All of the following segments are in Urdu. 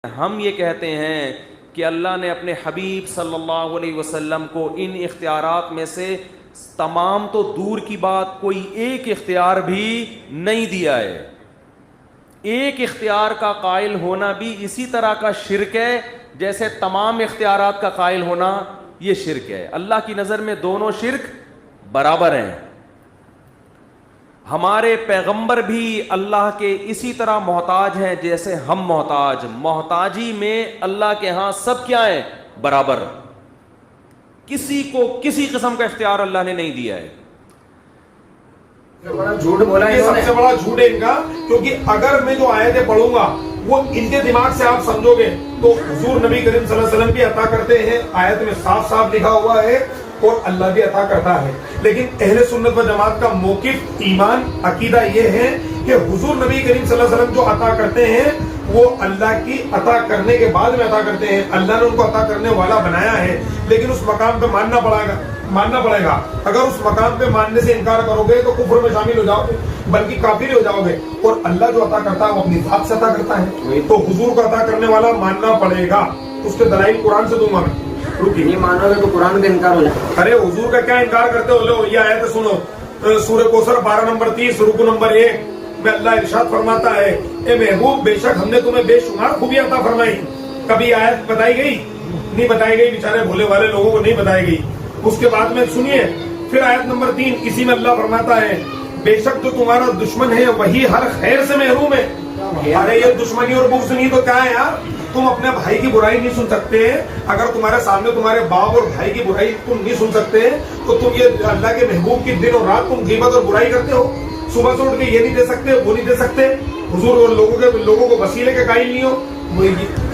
ہم یہ کہتے ہیں کہ اللہ نے اپنے حبیب صلی اللہ علیہ وسلم کو ان اختیارات میں سے تمام تو دور کی بات کوئی ایک اختیار بھی نہیں دیا ہے. ایک اختیار کا قائل ہونا بھی اسی طرح کا شرک ہے جیسے تمام اختیارات کا قائل ہونا یہ شرک ہے. اللہ کی نظر میں دونوں شرک برابر ہیں. ہمارے پیغمبر بھی اللہ کے اسی طرح محتاج ہیں جیسے ہم محتاج. محتاجی میں اللہ کے ہاں سب کیا ہیں؟ برابر. کسی کو کسی قسم کا اختیار اللہ نے نہیں دیا ہے. جھوٹ بولا ہے، سب سے بڑا جھوٹ ہے ان کا. کیونکہ اگر میں جو آیتیں پڑھوں گا وہ ان کے دماغ سے آپ سمجھو گے تو حضور نبی کریم صلی اللہ علیہ وسلم بھی عطا کرتے ہیں، آیت میں صاف صاف لکھا ہوا ہے، اور اللہ بھی عطا کرتا ہے. لیکن اہل سنت و جماعت کا موقف، ایمان، عقیدہ یہ ہے کہ حضور نبی کریم صلی اللہ علیہ وسلم جو عطا کرتے ہیں وہ اللہ کی عطا کرنے کے بعد میں عطا کرتے ہیں. اللہ نے ان کو عطا کرنے والا بنایا ہے، لیکن اس مقام پہ ماننا پڑے گا. اگر اس مقام پہ ماننے سے انکار کرو گے تو کفر میں شامل ہو جاؤ گے، بلکہ کافر ہو جاؤ گے. اور اللہ جو عطا کرتا ہے وہ اپنی ذات سے عطا کرتا ہے، تو حضور کو عطا کرنے والا ماننا پڑے گا. اس کے دلائل قرآن سے دوں گا میں. نہیں مانو گے تو قرآن کا انکار ہو جائے. ارے حضور کا کیا انکار کرتے ہو؟ لو یہ آیت سنو، سورہ کوثر 12 نمبر 30 رکو نمبر 1 میں اللہ ارشاد فرماتا ہے، اے محبوب بے شک ہم نے تمہیں بے شمار خوبیاں عطا فرمائی. کبھی آیت بتائی گئی؟ نہیں بتائی گئی. بیچارے بھولے والے لوگوں کو نہیں بتائی گئی. اس کے بعد میں سنیے پھر آیت نمبر 3، اسی میں اللہ فرماتا ہے بے شک جو تمہارا دشمن ہے وہی ہر خیر سے محروم ہے. ارے یہ دشمنی اور بغض نہیں تو کیا ہے یار؟ تم اپنے بھائی کی برائی نہیں سن سکتے. اگر تمہارے سامنے تمہارے باپ اور بھائی کی برائی تم نہیں سن سکتے تو تم یہ اللہ کے محبوب کی دن اور رات تم غیبت اور برائی کرتے ہو. صبح سے اٹھ کے یہ نہیں دے سکتے، وہ نہیں دے سکتے. حضور اور لوگوں کو وسیلے کے قائل نہیں ہو.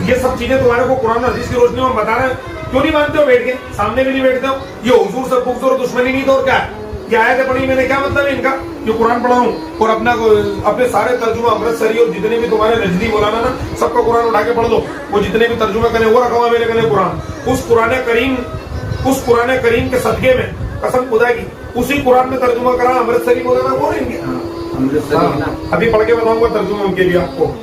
یہ سب چیزیں تمہارے کو قرآن اور حدیث کی روشنی میں بتا رہے ہیں. کیوں نہیں مانتے ہو؟ بیٹھ کے سامنے بھی نہیں بیٹھتے ہو. یہ حضور سے بغض اور دشمنی نہیں تو اور کیا ہے؟ یہ آیتیں پڑھی میں نے، کیا مطلب ہے ان کا؟ جو قرآن پڑھا ہوں اور اپنے سارے ترجمہ امرتسری اور جتنے بھی تمہارے نجدی مولانا نا سب کا قرآن اٹھا کے پڑھ دو. وہ جتنے بھی ترجمہ کریں وہ رکھا ہوا میرے کنے قرآن. اس قرآن کریم کے صدقے میں قسم خدا کی اسی قرآن میں ترجمہ کرا امرتسری مولانا وہ رہیں گے. ابھی پڑھ کے بتاؤں گا ترجمہ ان کے لیے آپ کو.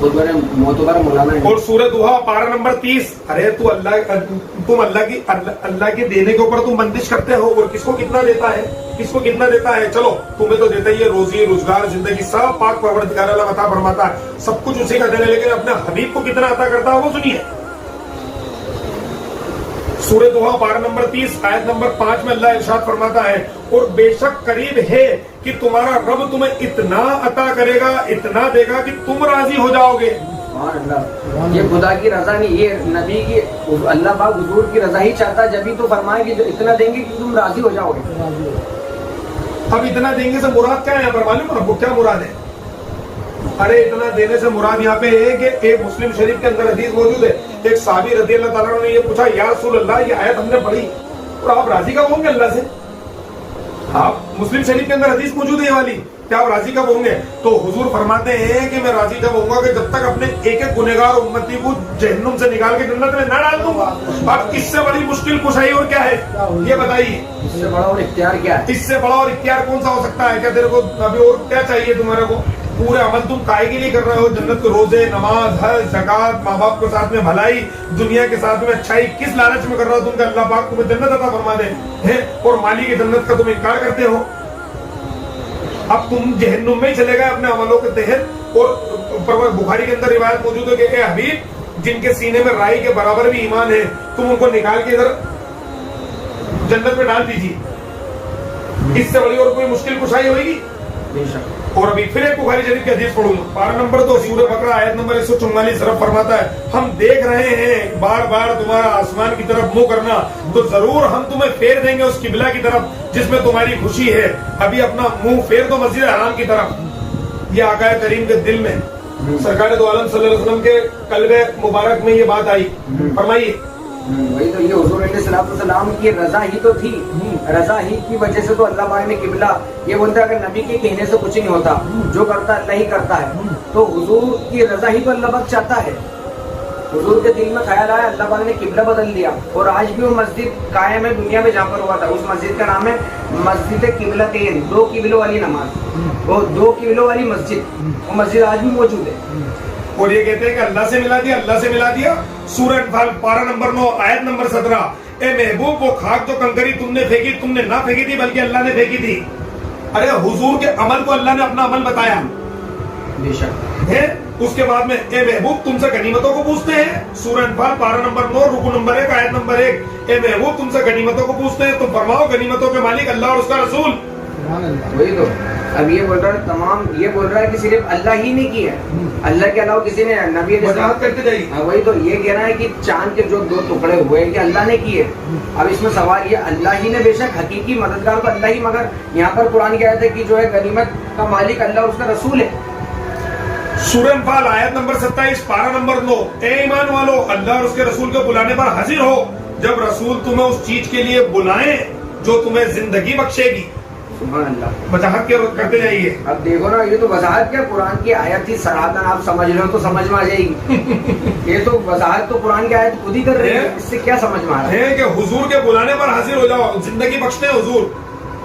اور سورہ دوحہ 12 نمبر 30. ارے تم اللہ کی دینے کے اوپر تم بندش کرتے ہو. اور کس کو کتنا دیتا ہے؟ کس کو کتنا دیتا ہے؟ چلو تمہیں تو دیتا ہی ہے، روزی روزگار زندگی سب پاک پروردگار اللہ عطا فرماتا ہے، سب کچھ اسی کا دینا. لیکن اپنے حبیب کو کتنا عطا کرتا ہے وہ سنیے. سورہ دوحہ 12 نمبر 30 آیت نمبر 5 میں اللہ ارشاد فرماتا ہے اور بے شک قریب ہے کہ تمہارا رب تمہیں اتنا عطا کرے گا، اتنا دے گا کہ تم راضی ہو جاؤ گے. یہ خدا کی رضا نہیں، یہ نبی کی، اللہ پاک حضور کی رضا ہی چاہتا ہے. جبھی تو فرمائے کہ اتنا دیں گے کہ تم راضی ہو جاؤ گے. اب اتنا دیں گے سے مراد کیا ہے یہاں پر معلوم ہے؟ کیا مراد ہے؟ ارے اتنا دینے سے مراد یہاں پہ ہے کہ ایک مسلم شریف کے اندر حدیث موجود ہے، ایک صحابی رضی اللہ تعالیٰ نے یہ پوچھا یا رسول اللہ یہ آیت ہم نے پڑھی اور آپ راضی کب ہوں گے اللہ سے؟ آپ مسلم شریف کے اندر حدیث موجود ہے یہ والی، کیا آپ راضی کب ہوں گے؟ تو حضور فرماتے ہیں کہ میں راضی کب ہوں گا کہ جب تک اپنے ایک ایک گنہگار امتی کو جہنم سے نکال کے جنت میں نہ ڈال دوں گا. اب اس سے بڑی مشکل کشائی اور کیا ہے یہ بتائیے؟ اس سے بڑا اور اختیار کیا ہے؟ اس سے بڑا اور اختیار کون سا ہو سکتا ہے؟ کیا تیرے کو ابھی اور کیا چاہیے تمہارے کو؟ پورے عمل تم کائے کے لیے کر رہے ہو، جنت کے روزے، نماز، حج، زکات، ماں باپ کے ساتھ میں بھلائی، دنیا کے ساتھ میں اچھائی، کس لالچ میں کر رہا ہو تم کہ اللہ پاک تمہیں جنت عطا فرما دے، اور مالی کی جنت کا تم انکار کرتے ہو. اب تم جہنم میں ہی چلے گئے اپنے عملوں کے تحت. اور بخاری کے اندر روایت موجود ہے کہ اے حبیب جن کے سینے میں رائی کے برابر بھی ایمان ہے تم ان کو نکال کے ادھر جنت میں ڈال دیجیے. اس سے بڑی اور کوئی مشکل کشائی ہوئے گی؟ اور ابھی پھر ایک بخاری شریف کی حدیث پڑھوں گا 12 نمبر 2 سورہ بقرہ آیت نمبر 144 رب فرماتا ہے ہم دیکھ رہے ہیں بار بار تمہارا آسمان کی طرف منہ کرنا تو ضرور ہم تمہیں پھیر دیں گے اس قبلہ کی طرف جس میں تمہاری خوشی ہے. ابھی اپنا منہ پھیر دو مسجد حرام کی طرف. یہ آقا کریم کے دل میں سرکار دو عالم صلی اللہ علیہ وسلم کے قلب مبارک میں یہ بات آئی. فرمائیے. وہی تو یہ حضور علیہ السلام کی رضا ہی تو تھی، رضا ہی کی وجہ سے تو اللہ پاک نے قبلہ یہ بولتا ہے کہ نبی کے کہنے سے کچھ نہیں ہوتا، جو کرتا اللہ ہی کرتا ہے. تو حضور کی رضا ہی تو اللہ پاک چاہتا ہے. حضور کے دل میں خیال آیا، اللہ پاک نے قبلہ بدل دیا. اور آج بھی وہ مسجد قائم ہے دنیا میں جہاں پر ہوا تھا. اس مسجد کا نام ہے مسجد قبلتین، 2 قبلوں والی نماز، وہ 2 قبلوں والی مسجد. وہ مسجد آج بھی موجود ہے. اور یہ کہتے ہیں کہ اللہ سے ملا دیا، اللہ سے ملا دیا. سورہ انفال پارہ نمبر 9 آیت نمبر 17. اے محبوب وہ خاک جو کنکری تم نے پھینکی، تم نے نہ پھینکی تھی بلکہ اللہ نے پھینکی تھی. ارے حضور کے عمل کو اللہ نے اپنا عمل بتایا بے شک ہے. اس کے بعد میں اے محبوب تم سے غنیمتوں کو پوچھتے ہیں. سورہ انفال پارہ نمبر 9 رکوع نمبر 1 آیت نمبر 1. اے محبوب تم سے غنیمتوں کو پوچھتے ہیں، تم فرماؤ غنیمتوں کے مالک اللہ اور اس کا رسول. وہی تو اب یہ بول رہا ہے تمام، یہ بول رہا ہے کہ صرف اللہ ہی نے کی ہے، اللہ کے علاوہ کسی نے نبی علیہ السلام وضاحت کرتے جائیے. وہی تو یہ کہہ رہا ہے کہ چاند کے جو 2 ٹکڑے ہوئے کہ اللہ نے کیے. اب اس میں سوال یہ اللہ ہی نے، بے شک حقیقی مددگار تو اللہ ہی، مگر یہاں پر قرآن کی آیت ہے کہ جو ہے غنیمت کا مالک اللہ اور اس کا رسول ہے. سورہ انفال آیت نمبر 27 پارہ نمبر 9. اے ایمان والو اللہ اور اس کے رسول کے بلانے پر حاضر ہو جب رسول تمہیں اس چیز کے لیے بلائیں جو تمہیں زندگی بخشے گی. سبحان اللہ. وضاحت کرتے جائیے. اب دیکھو نا، یہ تو وضاحت کیا قرآن کی آیت تھی سراہتاً، آپ سمجھ رہے ہو تو سمجھ میں آ جائے گی. یہ تو وضاحت تو قرآن کی آیت خود ہی کر رہی ہے، اس سے کیا سمجھ میں آ رہا ہے کہ حضور کے بلانے پر حاضر ہو جاؤ. زندگی بخشتے ہیں حضور،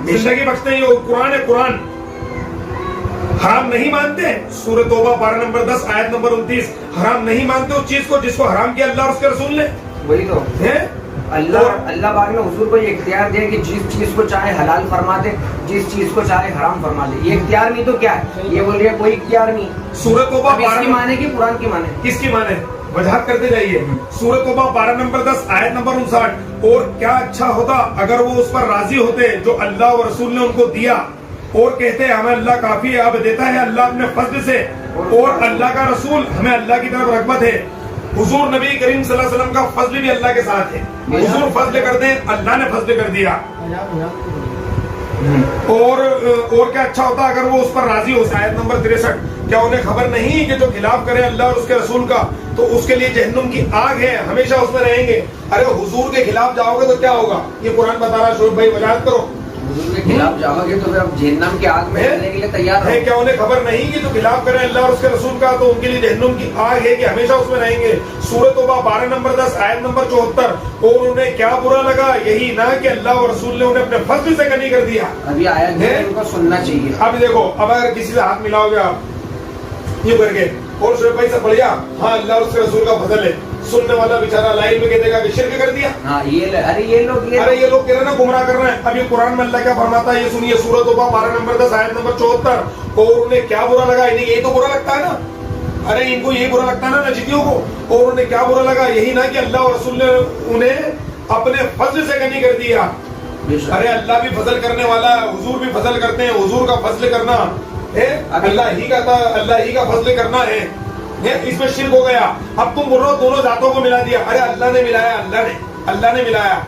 زندگی بخشتے ہیں. یہ قرآن ہے. قرآن حرام نہیں مانتے. سورہ توبہ پارہ نمبر 10 آیت نمبر 29. حرام نہیں مانتے اس چیز کو جس کو حرام کیا اللہ اور اس کے رسول نے. وہی تو ہے اللہ پاک نے حضور کو یہ اختیار دیا کہ جس چیز کو چاہے حلال فرما دے، جس چیز کو چاہے حرام فرما دے. یہ اختیار نہیں تو کیا ہے؟ یہ بول رہے ہیں کوئی اختیار نہیں. سورہ توبہ اب اس کی مانے کی قرآن کی مانے، کس کی مانے؟ وضاحت کرتے جائیے. سورہ توبہ پارہ نمبر 10 آیت نمبر 59. اور کیا اچھا ہوتا اگر وہ اس پر راضی ہوتے جو اللہ و رسول نے ان کو دیا، اور کہتے ہمیں اللہ کافی ہے، اب دیتا ہے اللہ اپنے فضل سے، اور اللہ کا رسول ہمیں اللہ کی طرف رغبت ہے. حضور نبی کریم صلی اللہ علیہ وسلم کا فضل بھی اللہ کے ساتھ ہے. حضور فضل کر دیں اللہ نے فضل کر دیا. اور کیا اچھا ہوتا اگر وہ اس پر راضی ہو. آیت نمبر 63. کیا انہیں خبر نہیں کہ جو خلاف کرے اللہ اور اس کے رسول کا تو اس کے لیے جہنم کی آگ ہے، ہمیشہ اس میں رہیں گے. ارے حضور کے خلاف جاؤ گے تو کیا ہوگا؟ یہ قرآن بتا رہا. شعیب بھائی وضاحت کرو. حضور کے خلاف جاؤ گے تو پھر اب جہنم کی آگ میں رہنے کے لیے تیار ہے. کیا انہیں خبر نہیں کہ جو خلاف کرے اللہ اور اس کے رسول کا تو ان کے لیے جہنم کی آگ ہے کہ ہمیشہ اس میں رہیں گے. سورہ توبہ پارہ نمبر 10 آیت نمبر 74. اور انہیں کیا برا لگا یہی نہ کہ اللہ اور رسول نے انہیں اپنے فضل سے غنی کر دیا. ابھی آیت ہے ان کو سننا چاہیے. اب دیکھو، اب اگر کسی سے ہاتھ ملاؤ گے آپ یہ کر کے اور شعیب بھائی سے بڑھیا ہاں اللہ اور اس کے رسول کا فضل ہے، سننے والا بیچارہ لائن میں کہتے گا کہ شرک کر دیا. ارے یہ لوگ کہہ رہے ہیں نا گمراہ کر رہے ہیں. اب یہ قرآن میں اللہ کیا فرماتا ہے یہ سنیے. سورہ توبہ پارہ نمبر 10 آیت نمبر 74. اور انہیں کیا برا لگا، انہیں یہی تو برا لگتا ہے نا. ارے ان کو یہی برا لگتا ہے نا نجدیوں کو. اور انہیں کیا برا لگا یہی نہ کہ اللہ اور رسول نے انہیں اپنے فضل سے غنی کر دیا. ارے اللہ بھی فضل کرنے والا ہے، حضور بھی فضل کرتے ہیں. حضور کا فضل کرنا ہے اللہ ہی کا فضل کرنا ہے. اس میں شرک ہو گیا. اب تم بول رہے ہو دونوں ذاتوں کو ملا دیا. ارے اللہ نے ملایا، اللہ نے ملایا.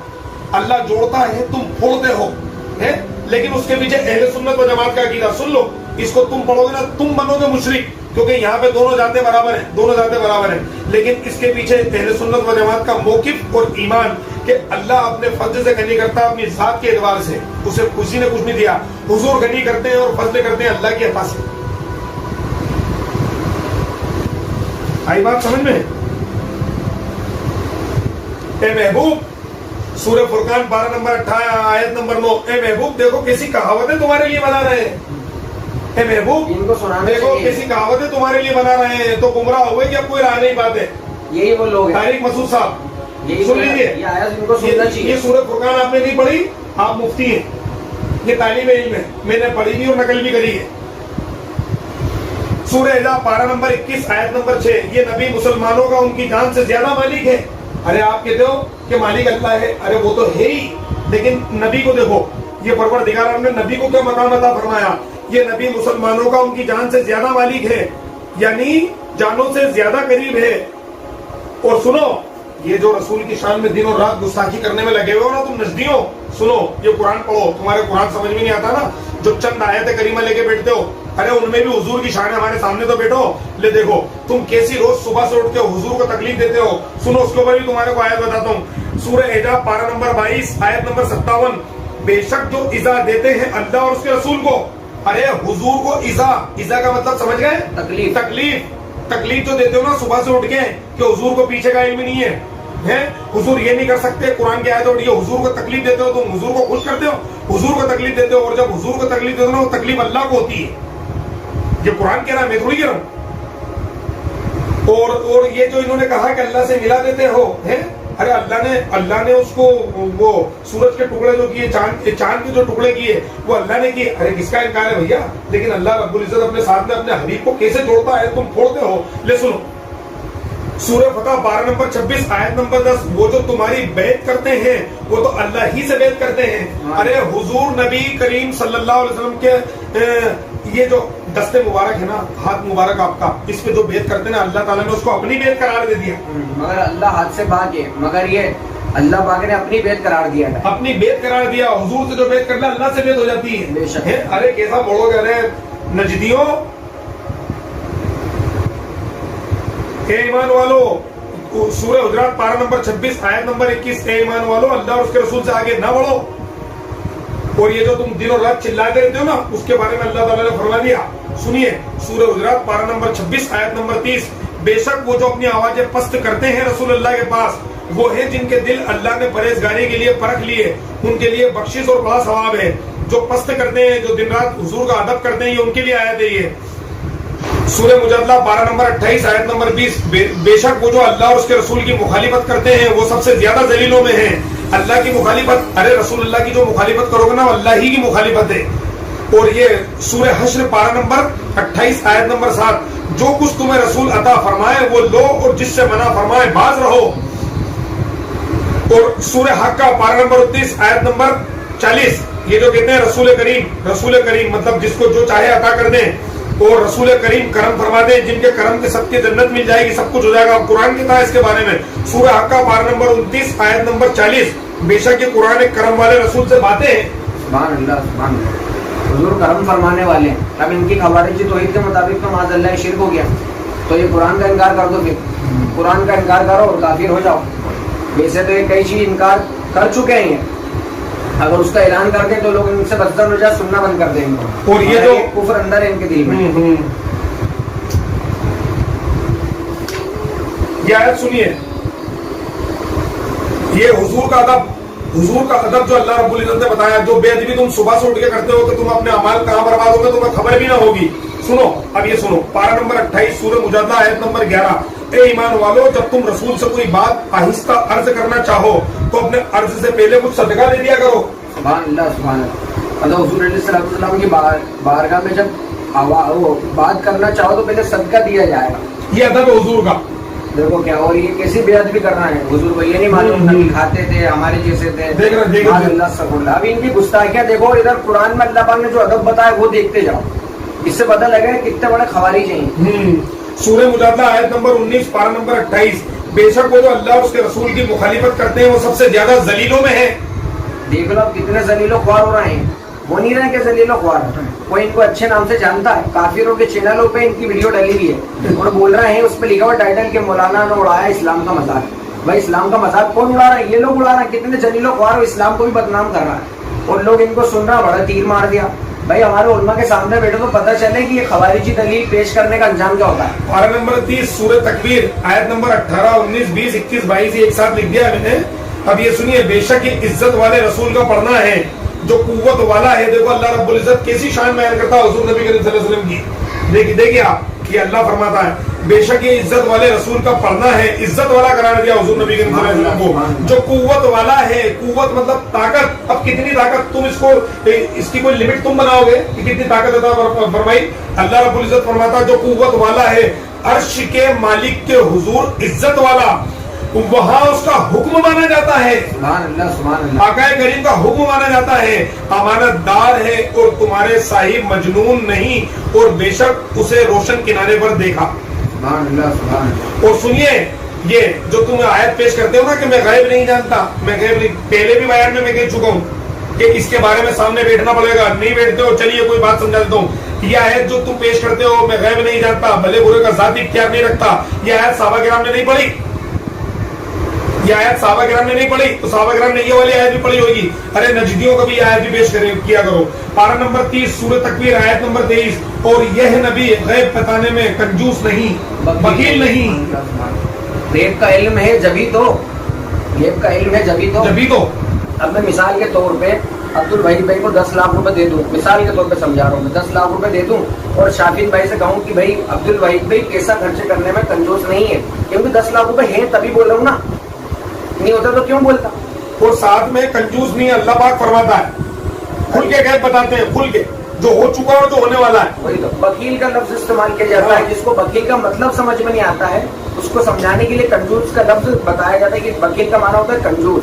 اللہ جوڑتا ہے، تم پھوڑتے ہو. لیکن اس کے پیچھے اہل سنت و جماعت کا عقیدہ سن لو. اس کو تم پڑھو گے نا تم بنو گے مشرک، کیونکہ یہاں پہ دونوں ذاتیں برابر ہیں. لیکن اس کے پیچھے اہل سنت و جماعت کا موقف اور ایمان کہ اللہ اپنے فضل سے غنی کرتا ہے اپنی ذات کے اعتبار سے، اسے کسی نے کچھ نہیں دیا. حضور غنی کرتے ہیں اور فضل کرتے ہیں اللہ کی عطا سے. آئی بات سمجھ میں؟ اے محبوب سورہ فرقان پارہ نمبر 28 آیت نمبر 9. اے محبوب دیکھو کیسی کہاوتیں تمہارے لیے بنا رہے ہیں. اے محبوب دیکھو کیسی کہاوتیں تمہارے لیے بنا رہے ہیں. تو گمراہ ہوئے کہ اب کوئی راہ نہیں پاتے. یہی وہ لوگ طارق مسعود صاحب سن لیجیے. یہ سورہ فرقان آپ نے نہیں پڑھی، آپ مفتی ہیں، یہ تعلیم علم ہے، میں نے پڑھی بھی اور نقل بھی کری ہے. سورہ احزاب پارہ نمبر 21 آیت نمبر 6. یہ نبی مسلمانوں کا ان کی جان سے زیادہ مالک ہے. ارے آپ کہتے ہو کہ مالک اللہ ہے، ارے وہ تو ہے ہی، لیکن نبی کو دیکھو. یہ پروردگار عالم نے نبی کو کیا مقام عطا فرمایا. یہ نبی مسلمانوں کا ان کی جان سے زیادہ مالک ہے، یعنی جانوں سے زیادہ قریب ہے. اور سنو یہ جو رسول کی شان میں دن اور رات گستاخی کرنے میں لگے ہوئے ہو نا تم نجدیوں، سنو یہ قرآن پڑھو. تمہارے قرآن سمجھ میں نہیں آتا نا، جو چند آیت کریمہ لے کے بیٹھتے ہو، ارے ان میں بھی حضور کی شان ہے. ہمارے سامنے تو بیٹھو لے دیکھو تم کیسی روز صبح سے اٹھ کے حضور کو تکلیف دیتے ہو. سنو اس کے اوپر بھی تمہارے کو آیت بتاتا ہوں. سورہ احزاب پارہ نمبر 22 آیت نمبر 57. بے شک جو ایذا دیتے ہیں اللہ اور اس کے رسول کو. ارے حضور کو ایذا کا مطلب سمجھ گئے؟ تکلیف جو دیتے ہو نا صبح سے اٹھ کے کہ حضور کو پیچھے کا علم نہیں ہے. حضور یہ نہیں کر سکتے، قرآن کی آیت اٹھی ہے حضور کو تکلیف دیتے ہو، تم حضور کو خوش کرتے ہو، حضور کو تکلیف دیتے ہو. اور جب حضور کو تکلیف دیتے ہو نا وہ تکلیف اللہ کو ہوتی ہے. یہ قرآن کہہ رہا ہے، میں تھوڑی کہہ رہا ہوں. اور یہ جو انہوں نے کہا کہ اللہ سے ملا دیتے ہو ہیں، ارے اللہ نے اس کو وہ سورج کے ٹکڑے جو کیے، چاند کے جو ٹکڑے کیے وہ اللہ نے کیے. ارے کس کا انکار ہے بھیا؟ لیکن اللہ رب العزت اپنے ساتھ میں اپنے حبیب کو کیسے جوڑتا ہے، تم کھوڑتے ہو. لے سنو سورہ فتح 12 نمبر 26 آیت نمبر 10، وہ جو تمہاری بیعت کرتے ہیں وہ تو اللہ ہی سے بیعت کرتے ہیں. ارے حضور نبی کریم صلی اللہ علیہ وسلم کے یہ جو دست مبارک ہے نا، ہاتھ مبارک آپ کا، اس پہ جو بیعت کرتے ہیں اللہ تعالیٰ نے اس کو اپنی بیعت قرار دے دیا. مگر اللہ ہاتھ سے پاک ہے، مگر یہ اللہ پاک نے اپنی بیعت قرار دیا ہے، اپنی بیعت قرار دیا. حضور سے جو بیعت کرنا اللہ سے بیعت ہو جاتی ہے. بے شک. ارے کیسا بولو گے؟ ارے نجدیوں، اے ایمان والو، سورہ حجرات 12 نمبر 26 آیت نمبر 21، اے ایمان والو اللہ اور اس کے رسول سے آگے نہ بڑھو. اور یہ جو تم دن اور رات چلاتے رہتے ہو نا، اس کے بارے میں اللہ تعالیٰ نے فرما دیا. سنیے سورہ حجرات 12 نمبر 26 آیت نمبر 30، بے شک وہ جو اپنی آوازیں پست کرتے ہیں رسول اللہ کے پاس، وہ ہیں جن کے دل اللہ نے پرہیزگاری کے لیے پرکھ لیے، ان کے لیے بخشش اور بڑا ثواب ہے. جو پست کرتے ہیں، جو دن رات حضور کا ادب کرتے ہیں، یہ ان کے لیے آیت ہے. یہ سورہ مجادلہ 12 نمبر 28 آیت نمبر 20، بے شک وہ جو اللہ اور اس کے رسول کی مخالفت کرتے ہیں وہ سب سے زیادہ ذلیلوں میں ہیں. اللہ کی مخالفت، ارے رسول اللہ کی جو مخالفت کرو گے نا، وہ اللہ ہی کی مخالفت ہے. اور یہ سورہ حشر 12 نمبر 28 آیت نمبر 7، جو کچھ تمہیں رسول عطا فرمائے وہ لو اور جس سے منع فرمائے باز رہو. اور سورہ حق 12 نمبر 29 آیت نمبر 40، یہ جو کہتے ہیں رسول کریم مطلب جس کو جو چاہے عطا کر دیں، اور رسول کریم کرم فرما دیں، جن کے کرم کے سب کی جنت مل جائے گی، سب کچھ ہو جائے گا. قرآن کہتا ہے اس کے بارے میں سورہ حق 12 نمبر 29 آیت نمبر 40، بے شک یہ قرآن ایک کرم والے رسول سے باتیں ہیں. سبحان اللہ سبحان اللہ. حضور کرم فرمانے والے ہیں. اب ان کی خوارجی توحید کے مطابق تو معاذ اللہ شرک ہو گیا، تو یہ قرآن کا انکار کر دو، پھر قرآن کا انکار کرو اور کافر ہو جاؤ. ویسے تو یہ کئی چیز انکار کر چکے ہیں، اگر اس کا اعلان کر دیں تو لوگ ان سے بدتر ہو جائے، سننا بند کر دیں گے. اور یہ جو کفر اندر ہے ان کے دل میں. یہ آیت سنیے، یہ حضور کا ادب جو اللہ رب العزت نے بتایا، جو بے ادبی تم صبح سے اٹھ کے کرتے ہو کہ تم اپنے اعمال کہاں برباد ہوگے تمہیں خبر بھی نہ ہوگی. سنو اب یہ سنو 12 نمبر 28 سورہ مجادلہ آیت نمبر 11، اے ایمان والو جب تم رسول سے کوئی بات آہستہ عرض کرنا چاہو تو اپنے عرض سے پہلے کچھ صدقہ دے دیا کرو. سبحان اللہ سبحان اللہ. مطلب حضور علیہ السلام کی بارگاہ میں جب بات کرنا چاہو تو پہلے صدقہ دیا جائے گا. یہ ادب ہے حضور کا. دیکھو کیا، اور یہ کیسی بے ادبی کر رہا ہے حضور کو یہ نہیں معلوم، نبی کھاتے تھے ہمارے جیسے تھے. اللہ سب اللہ. ابھی ان کی گستاخیاں دیکھو، ادھر قرآن میں اللہ پاک نے جو ادب بتایا وہ دیکھتے جاؤ، اس سے پتہ لگے کتنے بڑے خوارج ہیں. سورہ مجادلہ آیت نمبر 19 12 نمبر 28، بے شک وہ جو اللہ اور اس کے رسول کی مخالفت کرتے ہیں وہ سب سے زیادہ ذلیلوں میں ہیں. دیکھ لو کتنے ذلیل و خوار ہو رہے ہیں. وہ نہیں رہے کہ ذلیل و خوار، کوئی ان کو اچھے نام سے جانتا ہے. کافروں کے چینلوں پہ ان کی ویڈیو ڈلی ہوئی ہے اور بول رہے ہیں، اس پہ لکھا ہوا ٹائٹل کہ مولانا نے اڑایا اسلام کا مذاق. بھائی اسلام کا مذاق کون اڑا رہا ہے؟ یہ لوگ اڑا رہے ہیں. کتنے ذلیل و خوار اسلام کو بھی بدنام کر رہا ہے اور لوگ ان کو سن رہا، بڑا تیر مار دیا. بھائی ہمارے علماء کے سامنے بیٹھو تو پتہ چلے کہ یہ خوارجی دلیل پیش کرنے کا انجام کیا ہوتا ہے. پارہ نمبر 30 سورہ تکویر آیت نمبر 18 19 20 21 22 ایک ساتھ لکھ دیا ہے میں نے. اب یہ سنیے، بے شک یہ عزت والے رسول کا پڑھنا ہے جو قوت والا ہے. دیکھو اللہ رب العزت کیسی شان بیان کرتا ہے حضور نبی کریم صلی اللہ علیہ وسلم کی. دیکھیے آپ کہ اللہ فرماتا ہے بے شک یہ عزت والے رسول کا پڑھنا ہے. عزت والا قرار دیا حضور نبی کریم صلی اللہ علیہ وسلم کو، جو قوت والا ہے. قوت مطلب طاقت. اب کتنی طاقت تم اس کی کوئی لمٹ تم بناؤ گے کہ کتنی طاقت عطا فرمائی. اللہ رب العزت فرماتا ہے جو قوت والا ہے، عرش کے مالک کے حضور عزت والا، وہاں اس کا حکم مانا جاتا ہے. سبحان اللہ سبحان اللہ. آقا کریم کا حکم مانا جاتا ہے. امانت دار ہے اور تمہارے صاحب مجنون نہیں، اور بے شک اسے روشن کنارے پر دیکھا. سبحان اللہ سبحان اللہ. اور سنیے، یہ جو تم آیت پیش کرتے ہو نا کہ میں غیب نہیں جانتا، میں غیب نہیں، پہلے بھی بیان میں کہہ چکا ہوں کہ اس کے بارے میں سامنے بیٹھنا پڑے گا. نہیں بیٹھتے ہو، چلیے کوئی بات سمجھا دیتا ہوں. یہ آیت جو تم پیش کرتے ہو میں غیب نہیں جانتا، بھلے برے کا ذاتی اختیار نہیں رکھتا، یہ آیت صحابہ کرام نے نہیں پڑھی. یہ آیت صحابہ کرام نے نہیں پڑھی تو صحابہ کرام نے یہ والی آیت بھی پڑھی ہوگی. ارے نجدیوں کا بھی آیت بھی پیش کیا کرو. پارہ نمبر 30 سورہ تکویر آیت نمبر 23، اور یہ نبی غیب بتانے میں کنجوس نہیں، بخیل نہیں. غیب کا علم ہے جبھی تو، غیب کا علم ہے جبھی تو. جبھی تو اب میں مثال کے طور پہ عبد الوحید بھائی کو 10 لاکھ روپے دے دوں، مثال کے طور پہ سمجھا رہا ہوں میں، 10 لاکھ روپے دے دوں اور شافین بھائی سے کہوں کہ بھائی عبد الوحید بھائی پیسہ خرچ کرنے میں کنجوس نہیں ہے، کیونکہ 10 لاکھ روپے ہیں تبھی بول رہا ہوں نا، نہیں ہوتا تو کیوں بولتا؟ اور ساتھ میں کنجوس نہیں، اللہ پاک فرماتا ہے کھل کے غیب بتاتے ہیں، کھل کے جو ہو چکا ہے جو ہونے والا ہے. وہی تو بکیل کا لفظ استعمال کیا جاتا ہے، جس کو بکیل کا مطلب سمجھ میں نہیں آتا ہے اس کو سمجھانے کے لیے کنجوس کا لفظ بتایا جاتا ہے کہ بکیل کا معنی ہوتا ہے کنجوس،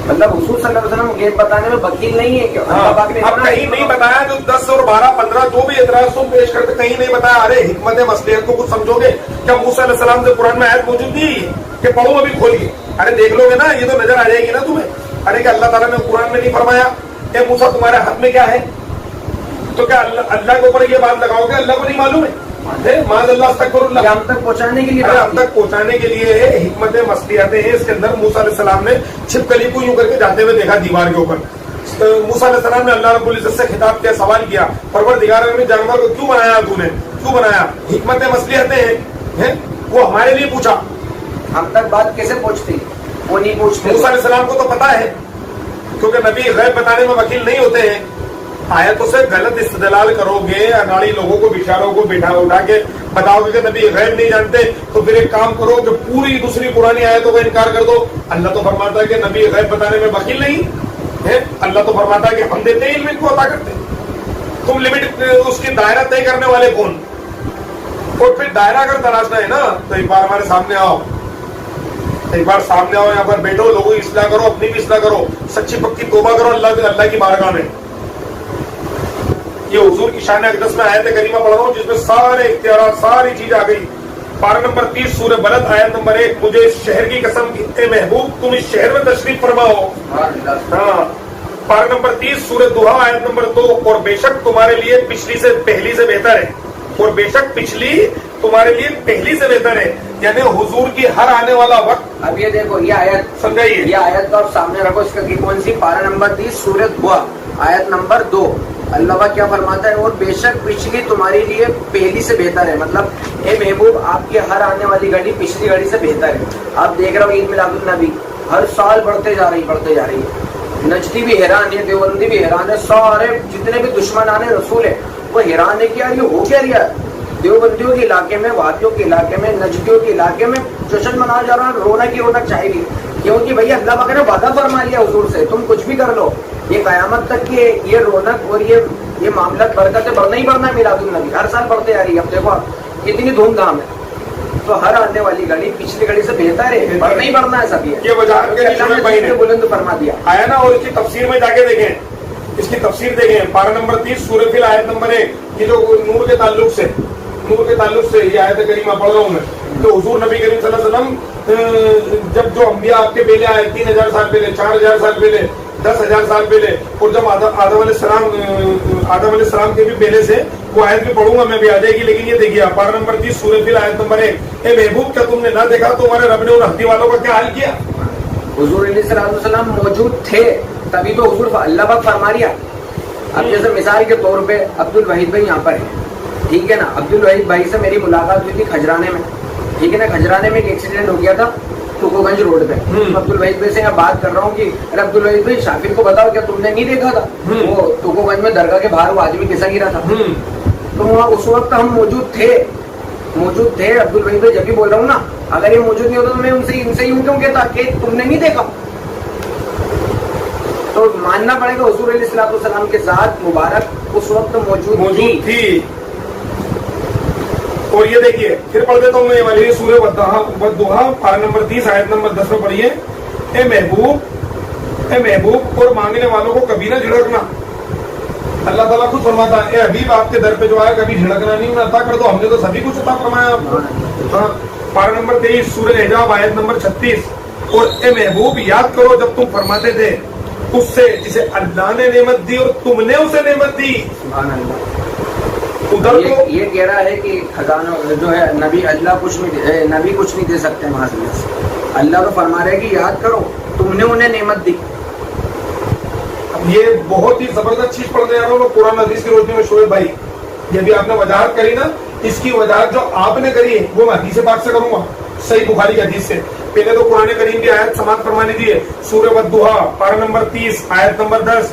مطلب حضور صلی اللہ علیہ وسلم غیب بتانے میں بکیل نہیں ہے کہ اللہ پاک نے اب کہیں نہیں بتایا جو 10 اور 12 15 جو بھی اعتراض تم پیش کرتے کہیں نہیں بتایا. ارے حکمت مصلحت کو کچھ سمجھو گے کیا؟ موسیٰ علیہ السلام سے قرآن میں آیت موجود نہیں کہ پڑھو ابھی کھول کے؟ ارے دیکھ لو گے نا، یہ تو نظر آ جائے گی نا تمہیں. ارے کہ اللہ تعالیٰ نے قرآن میں نہیں فرمایا کہ موسیٰ تمہارے ہاتھ میں کیا ہے؟ تو کیا اللہ کے اوپر یہ بات لگاؤ گے اللہ کو نہیں معلوم ہے؟ معاذ اللہ استغفر اللہ. ہم تک پہنچانے کے لیے ہم تک پہنچانے کے لیے حکمت مصلحتیں ہیں. اس کے اندر موسیٰ علیہ السلام نے چھپکلی کو یوں کر کے جاتے ہوئے دیکھا دیوار کے اوپر. موسیٰ علیہ السلام نے اللہ رب العزت سے خطاب کیا، سوال کیا، پروردگار نے جانور کو کیوں بنایا؟ تو نے کیوں بنایا؟ حکمت مصلحتیں ہیں. وہ ہمارے لیے پوچھا. ہم تک بات کیسے پہنچتی؟ وہ نہیں پوچھتے. موسیٰ علیہ السلام کو تو پتا ہے کیونکہ نبی غیب بتانے میں وکیل نہیں ہوتے ہیں. آیتوں سے غلط استدلال کرو گے، اناڑی لوگوں کو بیچاروں کو بٹھا اٹھا کے بتاؤ گے کہ نبی غیب نہیں جانتے، تو پھر ایک کام کرو کہ پوری دوسری پرانی آیتوں کا انکار کر دو. اللہ تو فرماتا ہے کہ نبی غیب بتانے میں وکیل نہیں ہے. اللہ تو فرماتا ہے کہ ہم دیتے ہیں علم کو عطا کرتے ہیں. تم لمٹ اس کی دائرہ طے کرنے والے کون؟ اور پھر دائرہ اگر تراشنا ہے نا تو ایک بار ہمارے سامنے آؤ، ایک بار سامنے آؤ، یہاں پر بیٹھو، لوگوں کی اصلاح کرو، اپنی بھی اصلاح کرو، سچی پکی توبہ کرو اللہ کی بارگاہ میں. یہ حضور کی شان اقدس میں آیت کریمہ پڑھ رہا ہوں جس میں سارے اختیارات ساری چیز آ گئی. پارہ نمبر 30 سورہ بلد آیت نمبر 1. مجھے اس شہر کی قسم کی اے محبوب تم اس شہر میں تشریف فرماؤ. ہاں. پارہ نمبر 30 سورہ دوحہ آیت نمبر 2. اور بے شک تمہارے لیے پچھلی سے پہلی سے بہتر ہے. اور بے شک پچھلی تمہارے لیے پہلی سے بہتر ہے، یعنی حضور کی ہر آنے والا وقت. اب یہ دیکھو یہ آیت سمجھائیے، یہ آیت کو آپ سامنے رکھو. اس کا کون سی؟ پارہ نمبر 30 سورہ دوحہ آیت نمبر 2. اللہ پاک کیا فرماتا ہے؟ اور بے شک پچھلی تمہارے لیے پہلی سے بہتر ہے. مطلب اے محبوب آپ کی ہر آنے والی گھڑی پچھلی گھڑی سے بہتر ہے. آپ دیکھ رہے ہو عید میلاد النبی ہر سال بڑھتے جا رہی ہے. نجدی بھی حیران ہے، دیوبندی بھی حیران ہے، سارے جتنے بھی دشمنان رسول ہیں وہ حیران ہے کہ یار یہ ہو کیا رہا ہے. دیوبندیوں کے علاقے میں، وادیوں کے علاقے میں، نجدیوں کے علاقے میں جشن منایا جا رہا ہے. رونق کی رونق چاہے گی کیونکہ بھیا اللہ پاک نے وعدہ فرما لیا حضور سے تم کچھ بھی کر لو، یہ قیامت تک کی یہ رونق اور یہ معاملات برکتیں بڑھنا ہی بڑھنا ہے. میلاد النبی ہر سال بڑھتے آ رہی ہے. اب دیکھو کتنی دھوم دھام ہے. تو ہر آنے والی گھڑی پچھلی گھڑی سے بہتر ہے، بڑھنا ہی بڑھنا ہے. سب یہ وجاہت کے لیے بلند فرما دیا آیا نا. اور اس کی تفسیر میں جا کے دیکھیں، اس کی تفسیر دیکھیں. پارہ نمبر 30 سورہ فیل آیت نمبر 1. یہ جو نور کے تعلق سے یہ آیت کریمہ پڑھ رہا ہوں میں. تو حضور نبی کریم صلی اللہ علیہ وسلم جب جو انبیاء آپ کے پہلے آئے 3000 سال پہلے، 4000 سال پہلے، 10,000 سال پہلے، اور جب آدم علیہ السلام کے بھی پہلے سے، وہ آیت بھی پڑھوں گا میں بھی آ جائے گی. لیکن یہ دیکھیے پارہ نمبر 30 سورہ فیل آیت نمبر 1. اے محبوب کیا تم نے نہ دیکھا تمہارے رب نے ان ہدی والوں کا کیا حال کیا؟ حضور علیہ الصلوۃ والسلام موجود تھے تبھی تو حضور اللہ پاک فرما رہا. اب جیسے مثال کے طور پہ عبد الوحید بھائی یہاں پر ہے، ٹھیک ہے نا. عبد الوحید بھائی سے میری ملاقات ہوئی تھی کھجرانے میں، ٹھیک ہے نا. کھجرانے میں ایک ایکسیڈنٹ ہو گیا تھا ٹوکو گنج روڈ پہ. عبد الوحید بھائی سے میں بات کر رہا ہوں کہ عبد الوحید بھائی شافر کو بتاؤ کیا تم نے نہیں دیکھا تھا وہ ٹوکو گنج میں درگاہ کے باہر وہ آدمی کیسا گرا تھا؟ تو وہاں اس وقت ہم موجود تھے. عبد الوحید بھائی جب بھی بول رہا ہوں نا، اگر یہ موجود نہیں ہوتا تو میں ان سے یوں کیوں کہتا کہ تم نے نہیں دیکھا؟ تو ماننا پڑے گا حضور علیہ الصلوۃ والسلام کے ذات مبارک اس وقت موجود تھی. اور یہ دیکھیے پھر پڑھ دیتا ہوں میں یہ والی سورہ والضحیٰ پارہ نمبر 30 آیت نمبر 10 میں پڑھیے. اے محبوب اور مانگنے والوں کو کبھی نہ جھڑکنا. اللہ تعالیٰ خود فرماتا ہے اے حبیب آپ کے در پہ جو آئے کبھی جھڑکنا نہیں، انہیں عطا کر دو، ہم نے تو سبھی کچھ عطا فرمایا آپ کو. پارہ نمبر 23 سورہ حجاب آیت نمبر 36. اور اے محبوب یاد کرو جب تم فرماتے تھے اس سے جسے اللہ نے نعمت دی اور تم نے اسے نعمت دی. یہ کہہ رہا ہے کہ خزانہ جو ہے نبی کچھ نہیں دے سکتے معذرت سے. اللہ تو فرما رہے کہ یاد کرو تم نے انہیں نعمت دی. یہ بہت ہی زبردست چیز پڑھنے جا رہا ہوں قرآن حدیث کی روشنی میں. شعیب بھائی یہ بھی آپ نے وضاحت کری نا، اس کی وضاحت جو آپ نے کری ہے وہ میں حدیث پاک سے کروں گا، صحیح بخاری کی حدیث سے. پہلے تو قرآن کریم کی آیت سماعت فرما لیجیے. سورہ والضحیٰ پارہ نمبر 30 آیت نمبر 10.